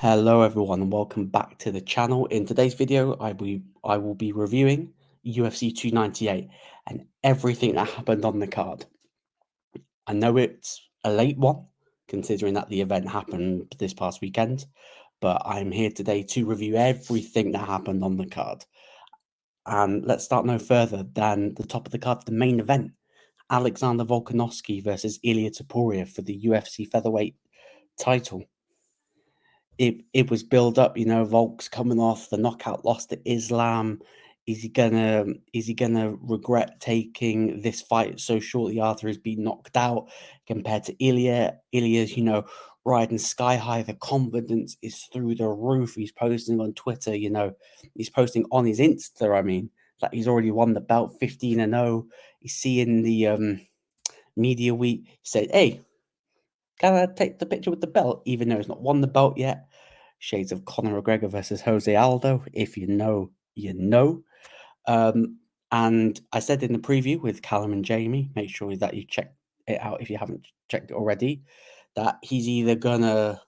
Hello everyone and welcome back to the channel. In today's video, I will be reviewing UFC 298 and everything that happened on the card. I know it's a late one, considering that the event happened this past weekend, but I'm here today to review everything that happened on the card. And let's start no further than the top of the card, the main event. Alexander Volkanovski versus Ilia Topuria for the UFC Featherweight Title. It was built up, Volk's coming off the knockout loss to Islam. Is he gonna regret taking this fight so shortly after he's been knocked out compared to Ilia? Ilia's, riding sky high. The confidence is through the roof. He's posting on Twitter, he's posting on his Insta, that he's already won the belt 15-0. He's seeing the media week. He said, "Hey, can I take the picture with the belt?" Even though he's not won the belt yet. Shades of Conor McGregor versus Jose Aldo. If you know, you know. And I said in the preview with Callum and Jamie, make sure that you check it out if you haven't checked it already, that he's either gonna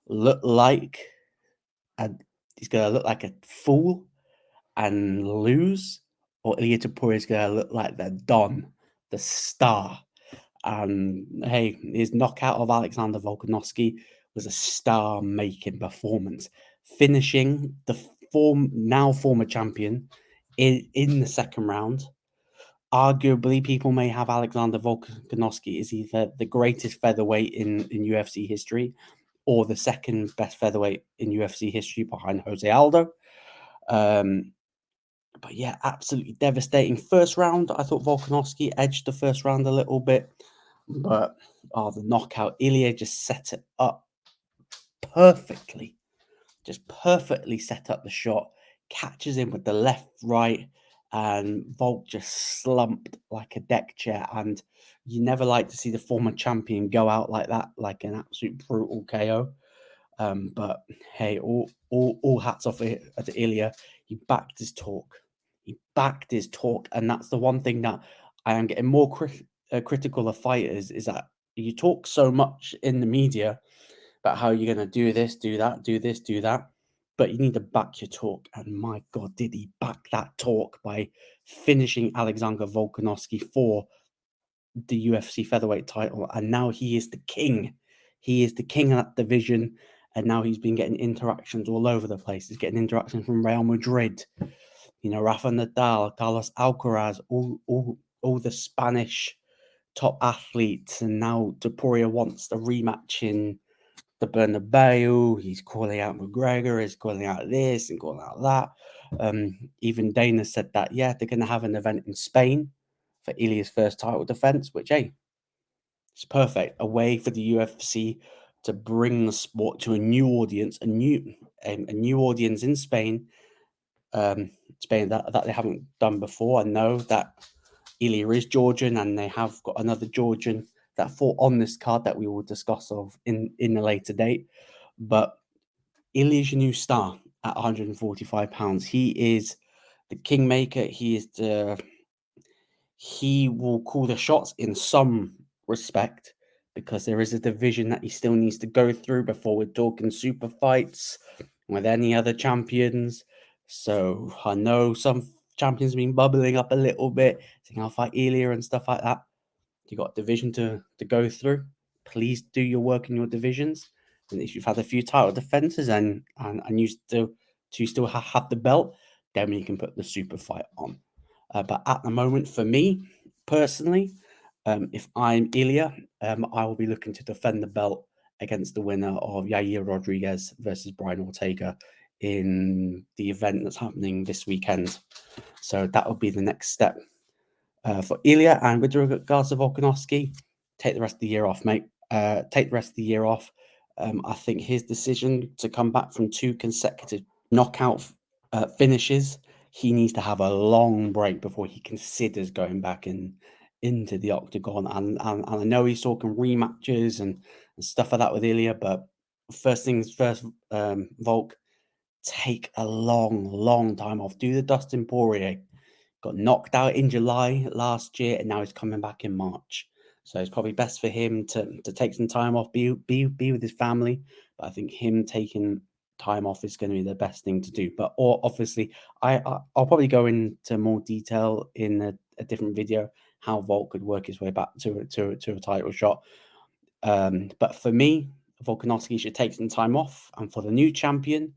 look like a fool and lose, or Ilia Topuria is gonna look like the Don, the star. And hey, his knockout of Alexander Volkanovski was a star-making performance, finishing the former champion in the second round. Arguably, people may have Alexander Volkanovski as either the greatest featherweight in UFC history or the second best featherweight in UFC history behind Jose Aldo. But yeah, absolutely devastating. First round, I thought Volkanovski edged the first round a little bit. But the knockout, Ilia just set it up perfectly. Just perfectly set up the shot, catches him with the left, right, and Volk just slumped like a deck chair. And you never like to see the former champion go out like that, like an absolute brutal KO. But hey, all hats off to Ilia. He backed his talk. And that's the one thing that I am getting more critical of fighters, is that you talk so much in the media about how you're going to do this, do that, do this, do that, but you need to back your talk. And my God, did he back that talk by finishing Alexander Volkanovski for the UFC Featherweight title. And now he is the king. He is the king of that division. And now he's been getting interactions all over the place. He's getting interactions from Real Madrid, Rafa Nadal, Carlos Alcaraz, all the Spanish top athletes. And now Topuria wants the rematch in the Bernabeu. He's calling out McGregor, he's calling out this and calling out that. Even Dana said that, yeah, they're going to have an event in Spain for Ilia's first title defense, which, hey, it's perfect. A way for the UFC to bring the sport to a new audience, a new audience in Spain. Spain that they haven't done before. I know that Ilia is Georgian, and they have got another Georgian that fought on this card that we will discuss in a later date. But Ilia's your new star at 145 pounds. He is the kingmaker. He will call the shots in some respect, because there is a division that he still needs to go through before we're talking super fights with any other champions. So I know some champions have been bubbling up a little bit, saying I'll fight Ilia and stuff like that. You got a division to go through. Please do your work in your divisions. And if you've had a few title defenses and you still have the belt, then you can put the super fight on. But at the moment, for me personally, if I'm Ilia, I will be looking to defend the belt against the winner of Yair Rodriguez versus Brian Ortega in the event that's happening this weekend. So that will be the next step for Ilia. And with regards to Volkanovski, take the rest of the year off, mate. Take the rest of the year off. I think his decision to come back from 2 consecutive knockout finishes, he needs to have a long break before he considers going back into the octagon. And I know he's talking rematches and stuff like that with Ilia, but first things first, Volk, take a long time off. Do the Dustin Poirier. Got knocked out in July last year, and now he's coming back in March. So it's probably best for him to take some time off, be with his family, But I think him taking time off is going to be the best thing to do. But or obviously, I'll probably go into more detail in a different video how Volk could work his way back to a title shot. But for me, Volkanovski should take some time off, and for the new champion,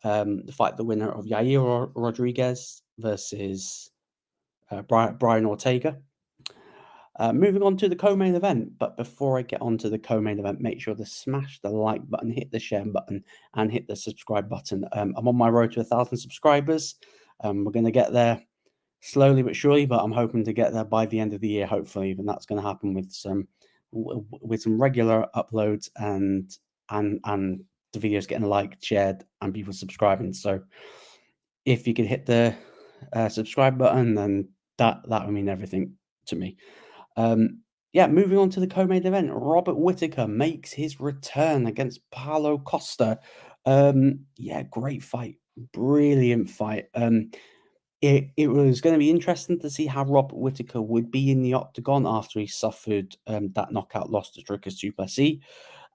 the fight the winner of Yair Rodriguez versus Brian Ortega. Moving on to the co-main event, but before I get on to the co-main event, make sure to smash the like button, hit the share button, and hit the subscribe button. I'm on my road to 1,000 subscribers. We're going to get there slowly but surely, but I'm hoping to get there by the end of the year, hopefully, and that's going to happen with some regular uploads and the videos getting liked, shared, and people subscribing. So if you could hit the subscribe button, then that would mean everything to me. Moving on to the co-main event, Robert Whittaker makes his return against Paulo Costa. Great fight, brilliant fight. It was going to be interesting to see how Robert Whittaker would be in the octagon after he suffered that knockout loss to Dricus du Plessis.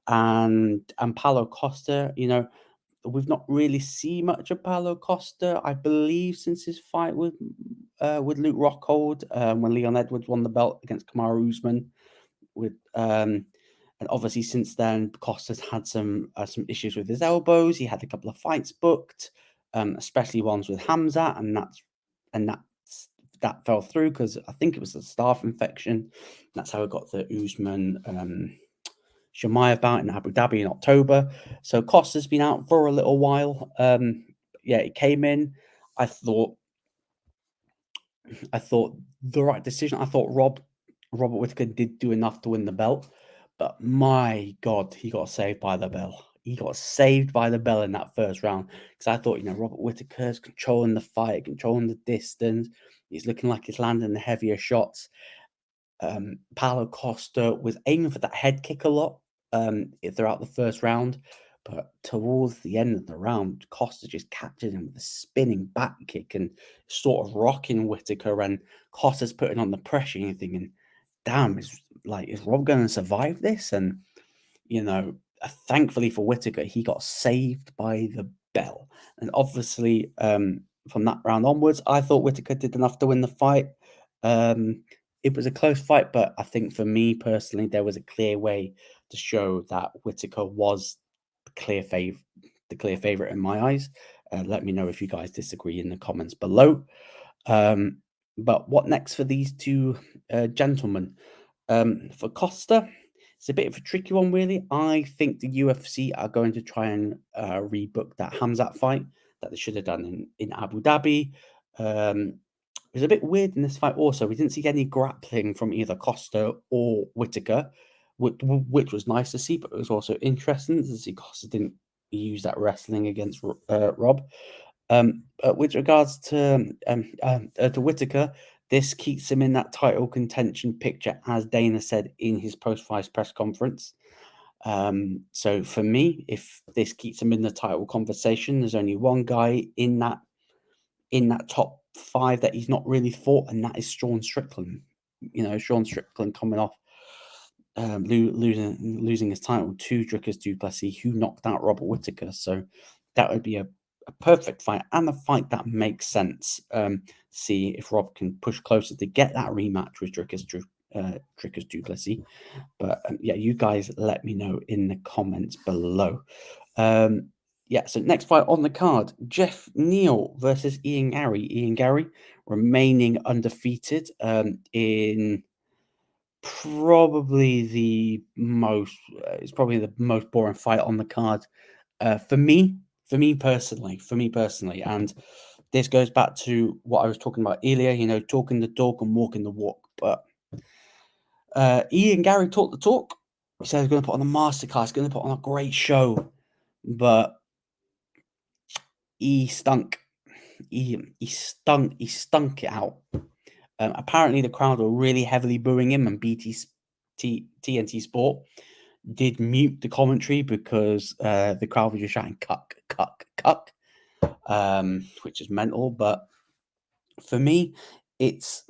And Paulo Costa, we've not really seen much of Paulo Costa, I believe, since his fight with Luke Rockhold, when Leon Edwards won the belt against Kamaru Usman. And obviously since then, Costa's had some issues with his elbows. He had a couple of fights booked, especially ones with Hamzat, and that fell through because I think it was a staph infection. That's how it got the Usman Chimaev bout in Abu Dhabi in October. So Costa's been out for a little while. It came in. I thought the right decision. I thought Robert Whittaker did do enough to win the belt, but my God, he got saved by the bell. He got saved by the bell in that first round because I thought, Robert Whittaker's controlling the fight, controlling the distance. He's looking like he's landing the heavier shots. Paulo Costa was aiming for that head kick a lot throughout the first round, but towards the end of the round, Costa just captured him with a spinning back kick and sort of rocking Whittaker, and Costa's putting on the pressure and you're thinking, damn, is Rob going to survive this? And, thankfully for Whittaker, he got saved by the bell. And obviously, from that round onwards, I thought Whittaker did enough to win the fight. It was a close fight, but I think for me personally, there was a clear way to show that Whittaker was the clear favorite in my eyes. Let me know if you guys disagree in the comments below. But what next for these two gentlemen? For Costa, it's a bit of a tricky one, really. I think the UFC are going to try and rebook that Hamzat fight that they should have done in Abu Dhabi. It was a bit weird in this fight also. We didn't see any grappling from either Costa or Whittaker, which was nice to see, but it was also interesting to see Costa didn't use that wrestling against Rob. With regards to Whittaker, this keeps him in that title contention picture, as Dana said in his post-fight press conference. So for me, if this keeps him in the title conversation, there's only one guy in that top 5 that he's not really fought, and that is Sean Strickland. Sean Strickland coming off losing his title to Dricus du Plessis, who knocked out Robert Whittaker. So that would be a perfect fight, and a fight that makes sense. See if Rob can push closer to get that rematch with Dricus du Plessis. But you guys let me know in the comments below. So next fight on the card, Geoff Neal versus Ian Garry. Ian Garry remaining undefeated in probably the most boring fight on the card for me personally. And this goes back to what I was talking about earlier, talking the talk and walking the walk. But Ian Garry talked the talk. He said he's going to put on a masterclass, going to put on a great show, but he stunk. He stunk it out. Apparently, the crowd were really heavily booing him, and TNT Sport did mute the commentary because the crowd was just shouting "cuck, cuck, cuck," which is mental. But for me, it's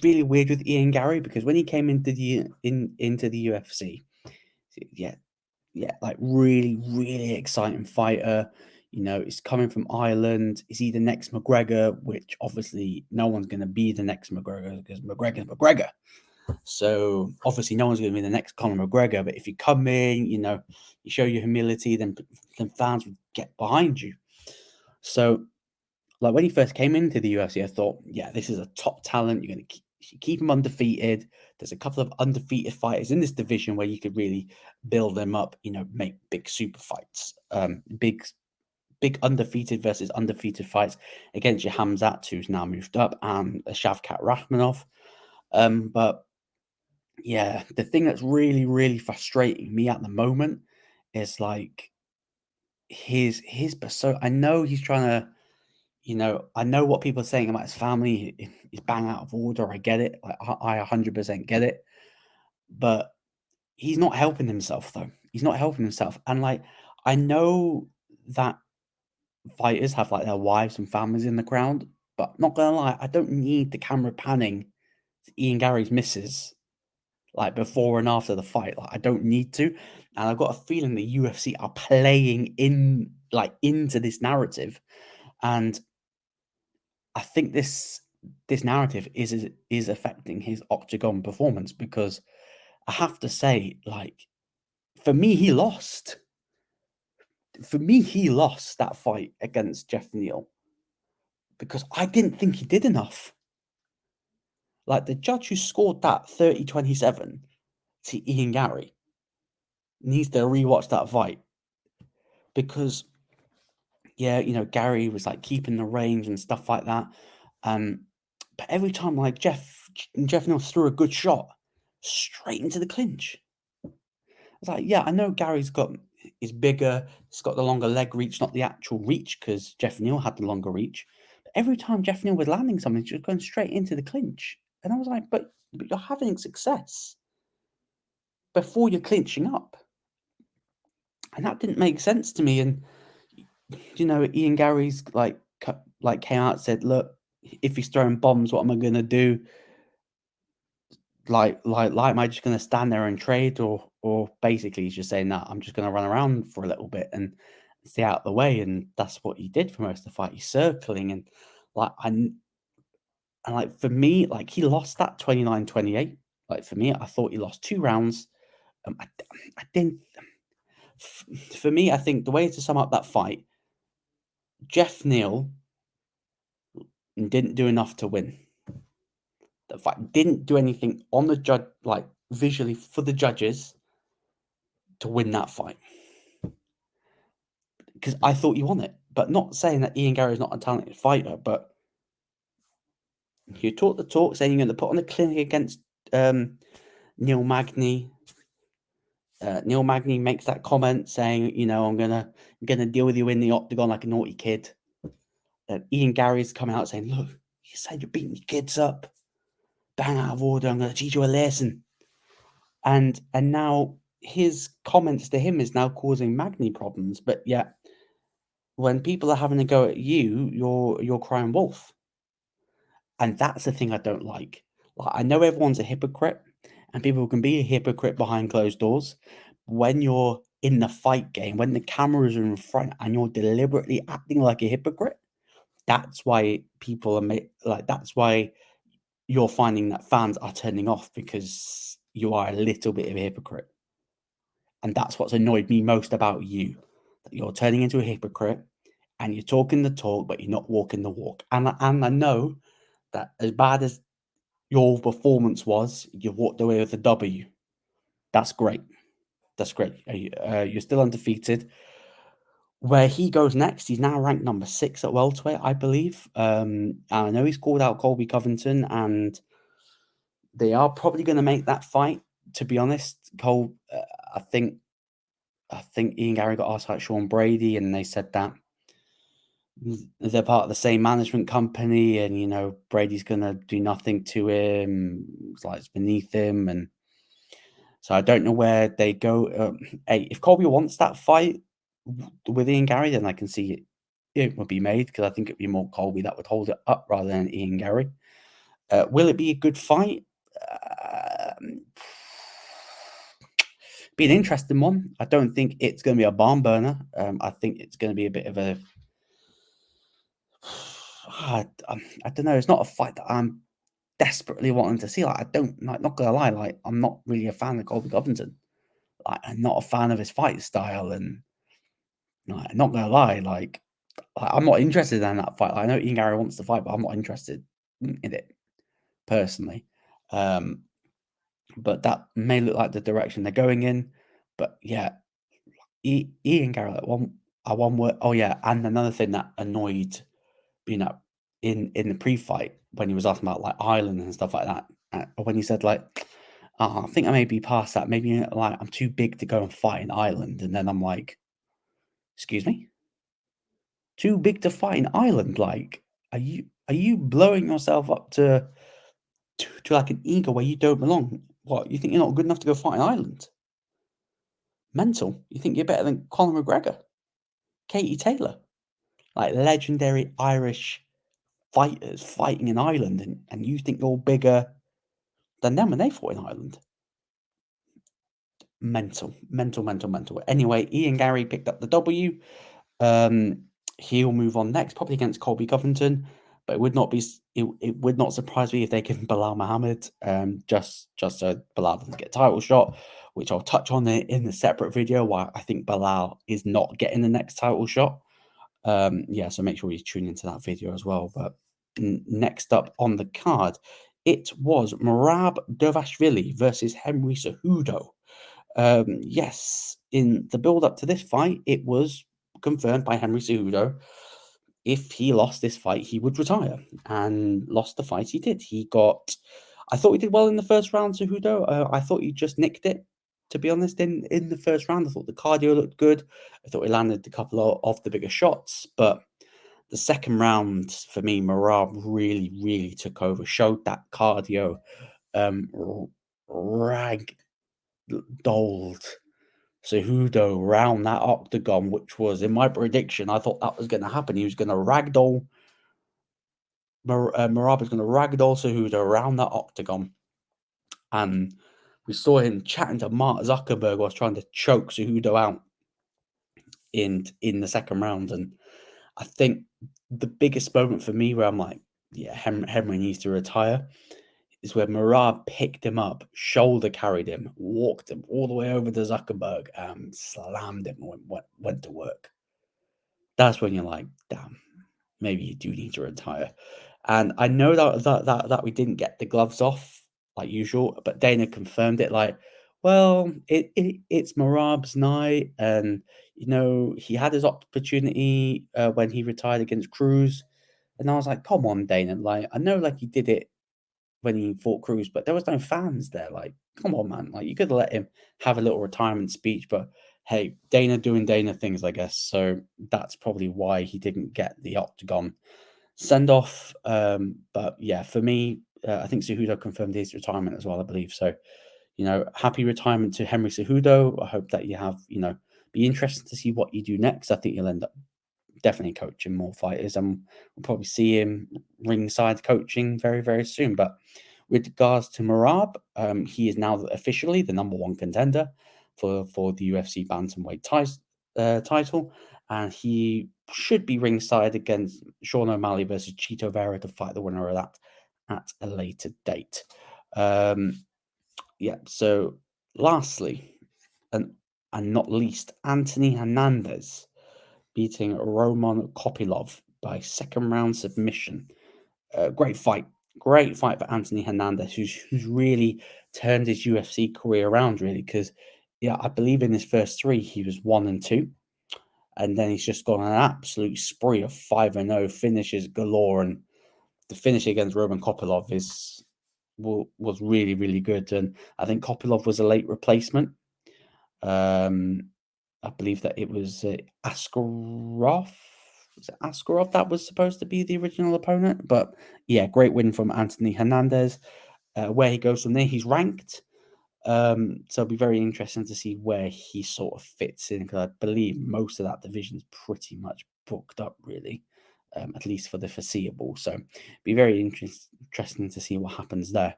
really weird with Ian Garry because when he came into the UFC, like really, really exciting fighter. He's coming from Ireland. Is he the next McGregor? Which obviously no one's going to be the next McGregor because McGregor's McGregor. So obviously no one's going to be the next Conor McGregor. But if you come in, you show your humility, then fans would get behind you. So like when he first came into the UFC, I thought, yeah, this is a top talent. You're going to keep him undefeated. There's a couple of undefeated fighters in this division where you could really build them up, make big super fights, big undefeated versus undefeated fights against your Hamzat, who's now moved up, and Shavkat Rakhmonov. But yeah, the thing that's really, really frustrating me at the moment is like his persona. I know he's trying to, I know what people are saying about his family is bang out of order. I get it. Like, I 100% get it. But he's not helping himself, though. He's not helping himself. And, like, I know that fighters have, like, their wives and families in the crowd. But not going to lie, I don't need the camera panning to Ian Garry's missus, like, before and after the fight. Like, I don't need to. And I've got a feeling the UFC are playing into this narrative. And I think this narrative is affecting his octagon performance because I have to say, like, for me, he lost. For me, he lost that fight against Geoff Neal because I didn't think he did enough. Like, the judge who scored that 30-27 to Ian Garry needs to rewatch that fight because, yeah, Garry was like keeping the range and stuff like that. But every time, like, Geoff Neal threw a good shot straight into the clinch. I was like, yeah, I know is bigger, he's got the longer leg reach, not the actual reach, because Geoff Neal had the longer reach. But every time Geoff Neal was landing something, he was going straight into the clinch. And I was like, but you're having success before you're clinching up. And that didn't make sense to me. And Ian Garry's came out and said, look, if he's throwing bombs, what am I gonna do? Am I just gonna stand there and trade, or basically he's just saying that I'm just gonna run around for a little bit and stay out of the way, and that's what he did for most of the fight. He's circling and for me, like, he lost that 29-28. Like, for me, I thought he lost 2 rounds. I didn't. For me, I think the way to sum up that fight, Geoff Neal didn't do enough to win. The fight didn't do anything on the judge, like visually for the judges, to win that fight. Because I thought you won it. But not saying that Ian Garry is not a talented fighter, but you talk the talk, saying you're going to put on a clinic against Neil Magny. Neil Magny makes that comment saying, I'm gonna deal with you in the octagon like a naughty kid. Ian Garry's coming out saying, look, you said you're beating your kids up. Bang out of order. I'm gonna teach you a lesson. And now his comments to him is now causing Magny problems. But yet, when people are having a go at you, you're crying wolf. And that's the thing I don't like. Like, I know everyone's a hypocrite, and people can be a hypocrite behind closed doors. When you're in the fight game, when the cameras are in front and you're deliberately acting like a hypocrite, that's why people are that's why you're finding that fans are turning off, because you are a little bit of a hypocrite. And that's what's annoyed me most about you, that you're turning into a hypocrite and you're talking the talk, but you're not walking the walk. And I know that as bad as your performance was, you walked away with a W. That's great. That's great. You're still undefeated. Where he goes next, he's now ranked number 6 at welterweight, I believe. And I know he's called out Colby Covington, and they are probably going to make that fight. To be honest, I think Ian Garry got asked about Sean Brady, and they said that they're part of the same management company, and Brady's gonna do nothing to him. It's like it's beneath him, and so I don't know where they go. Hey, if Colby wants that fight with Ian Garry, then I can see it would be made, because I think it'd be more Colby that would hold it up rather than Ian Garry. Will it be a good fight? Be an interesting one. I don't think it's going to be a barn burner. I think it's going to be a bit of a. I don't know. It's not a fight that I'm desperately wanting to see. Like, I don't like. Not gonna lie. Like, I'm not really a fan of Colby Covington. Like, I'm not a fan of his fight style, and like, not gonna lie. Like, I'm not interested in that fight. Like, I know Ian Garry wants to fight, but I'm not interested in it personally. But that may look like the direction they're going in. But yeah, Ian Garry at one word. Oh yeah, and another thing that annoyed, in the pre-fight when he was asking about like Ireland and stuff like that, when he said like, oh, I think I may be past that. Maybe like I'm too big to go and fight in Ireland, and then I'm like, excuse me, too big to fight in Ireland? Like, are you blowing yourself up to like an ego where you don't belong? What, you think you're not good enough to go fight in Ireland? Mental. You think you're better than Conor McGregor, Katie Taylor, like legendary Irish fighters fighting in Ireland, and you think you're bigger than them when they fought in Ireland? Mental, mental, mental, mental. Anyway, Ian Garry picked up the W. He'll move on next, probably against Colby Covington, but it would not surprise me if they give Bilal Muhammad, just so Bilal doesn't get a title shot, which I'll touch on in the separate video. Why I think Bilal is not getting the next title shot. Yeah, so make sure you tune into that video as well. But next up on the card, it was Merab Dovashvili versus Henry Cejudo. Yes, in the build up to this fight, it was confirmed by Henry Cejudo if he lost this fight, he would retire, and lost the fight he did. I thought he did well in the first round, Cejudo. I thought he just nicked it, to be honest, in the first round. I thought the cardio looked good. I thought he landed a couple of the bigger shots, but the second round, for me, Merab really, really took over, showed that cardio, ragdolled Cejudo round that octagon, which was, in my prediction, I thought that was going to happen. He was going to ragdoll, Merab was going to ragdoll Cejudo around that octagon. And we saw him chatting to Mark Zuckerberg whilst trying to choke Cejudo out in the second round. And I think the biggest moment for me where I'm like, yeah, Henry needs to retire, is where Merab picked him up, shoulder carried him, walked him all the way over to Zuckerberg, and slammed him and went to work. That's when you're like, damn, maybe you do need to retire. And I know that we didn't get the gloves off like usual, but Dana confirmed it. Like, well, it's Merab's night, and he had his opportunity when he retired against Cruz, and I was like, come on, Dana. Like, I know, like, he did it when he fought Cruz, but there was no fans there. Like, come on, man. Like, you could have let him have a little retirement speech, but hey, Dana doing Dana things, I guess. So that's probably why he didn't get the octagon send off. But yeah, for me, I think Cejudo confirmed his retirement as well, I believe. So, happy retirement to Henry Cejudo. I hope that you have, be interested to see what you do next. I think you'll end up definitely coaching more fighters, and we'll probably see him ringside coaching very, very soon. But with regards to Merab, he is now officially the number one contender for the UFC bantamweight title, and he should be ringside against Sean O'Malley versus Chito Vera to fight the winner of that at a later date. Yeah. So, lastly, and not least, Anthony Hernandez beating Roman Kopylov by second round submission. Great fight. Great fight for Anthony Hernandez, who's really turned his UFC career around, really, because, yeah, I believe in his first three, he was 1-2. And then he's just gone on an absolute spree of 5-0 finishes galore. And the finish against Roman Kopylov was really, really good. And I think Kopylov was a late replacement. I believe that it was Askarov. Was it Askarov that was supposed to be the original opponent? But yeah, great win from Anthony Hernandez. Where he goes from there, he's ranked. So it'll be very interesting to see where he sort of fits in, because I believe most of that division is pretty much booked up, really, at least for the foreseeable. So be very interesting to see what happens there.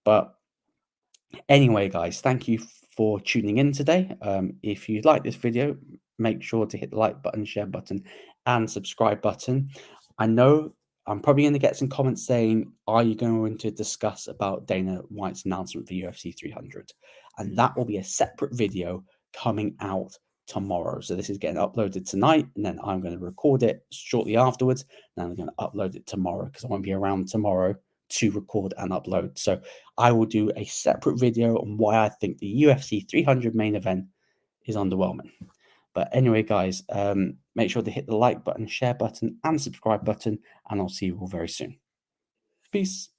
But anyway, guys, thank you for tuning in today. If you like this video, make sure to hit the like button, share button, and subscribe button. I know I'm probably going to get some comments saying, are you going to discuss about Dana White's announcement for UFC 300? And that will be a separate video coming out tomorrow. So this is getting uploaded tonight, and then I'm going to record it shortly afterwards. And I'm going to upload it tomorrow because I won't be around tomorrow to record and upload. So I will do a separate video on why I think the UFC 300 main event is underwhelming. But anyway, guys, make sure to hit the like button, share button, and subscribe button, and I'll see you all very soon. Peace.